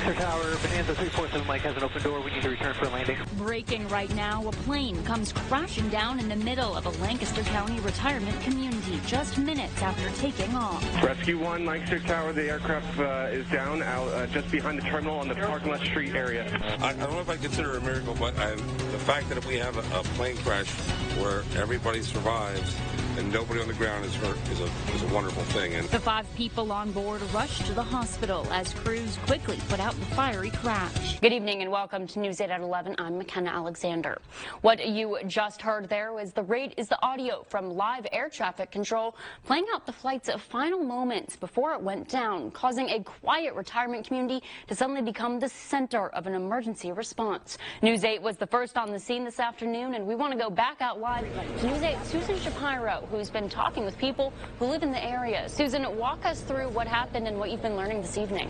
Lancaster Tower, Bonanza 347 Mike has an open door. We need to return for a landing. Breaking right now, a plane comes crashing down in the middle of a Lancaster County retirement community just minutes after taking off. Rescue 1, Lancaster Tower. The aircraft is down out just behind the terminal on the parking lot street area. I don't know if I consider it a miracle, but the fact that we have a plane crash where everybody survives and nobody on the ground is hurt is a wonderful thing. And the 5 people on board rushed to the hospital as crews quickly put out the fiery crash. Good evening and welcome to News 8 at 11. I'm McKenna Alexander. What you just heard there was the audio from live air traffic control playing out the flight's final moments before it went down, causing a quiet retirement community to suddenly become the center of an emergency response. News 8 was the first on the scene this afternoon, and we want to go back out live to News 8's Susan Shapiro, who's been talking with people who live in the area. Susan, walk us through what happened and what you've been learning this evening.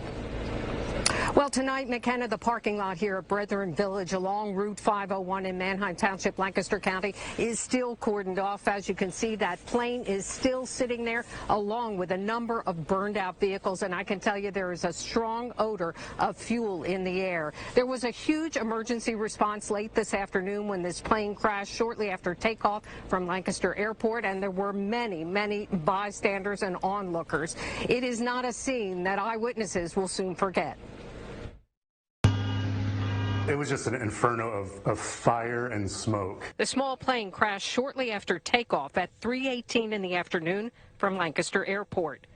Well, tonight, McKenna, the parking lot here at Brethren Village along Route 501 in Manheim Township, Lancaster County, is still cordoned off. As you can see, that plane is still sitting there along with a number of burned out vehicles. And I can tell you there is a strong odor of fuel in the air. There was a huge emergency response late this afternoon when this plane crashed shortly after takeoff from Lancaster Airport. And there were many, many bystanders and onlookers. It is not a scene that eyewitnesses will soon forget. It was just an inferno of fire and smoke. The small plane crashed shortly after takeoff at 3:18 in the afternoon from Lancaster Airport.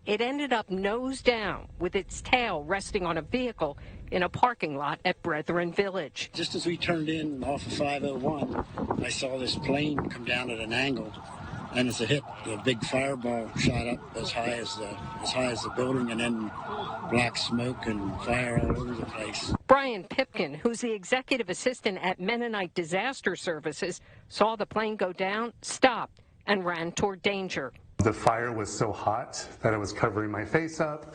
It ended up nose down with its tail resting on a vehicle in a parking lot at Brethren Village. Just as we turned in off of 501, I saw this plane come down at an angle. And as it hit, the big fireball shot up as high as the building, and then black smoke and fire all over the place. Brian Pipkin, who's the executive assistant at Mennonite Disaster Services, saw the plane go down, stopped, and ran toward danger. The fire was so hot that it was covering my face up,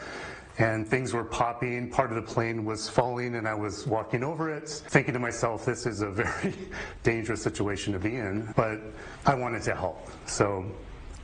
and things were popping. Part of the plane was falling, and I was walking over it, thinking to myself, this is a very dangerous situation to be in, but I wanted to help.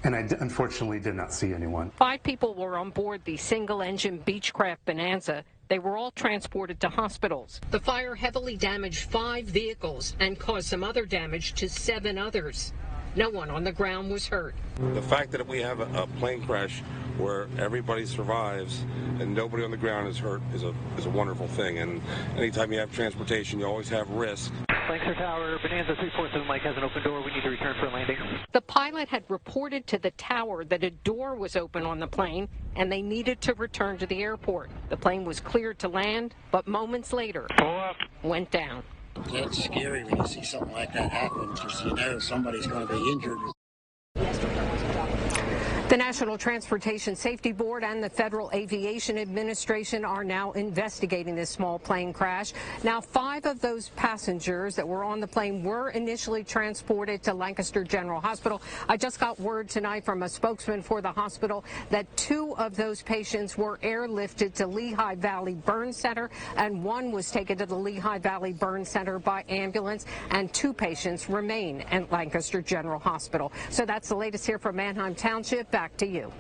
And I unfortunately did not see anyone. 5 people were on board the single-engine Beechcraft Bonanza. They were all transported to hospitals. The fire heavily damaged 5 vehicles and caused some other damage to 7 others. No one on the ground was hurt. the fact that we have a plane crash where everybody survives and nobody on the ground is hurt is a wonderful thing. And anytime you have transportation, you always have risk. Lancaster Tower, Bonanza 347 Mike has an open door. We need to return for a landing. The pilot had reported to the tower that a door was open on the plane and they needed to return to the airport. The plane was cleared to land, but moments later, went down. That's scary when you see something like that happen, because you know somebody's going to be injured. The National Transportation Safety Board and the Federal Aviation Administration are now investigating this small plane crash. Now, 5 of those passengers that were on the plane were initially transported to Lancaster General Hospital. I just got word tonight from a spokesman for the hospital that 2 of those patients were airlifted to Lehigh Valley Burn Center, and 1 was taken to the Lehigh Valley Burn Center by ambulance, and 2 patients remain at Lancaster General Hospital. So that's the latest here from Manheim Township. Back to you.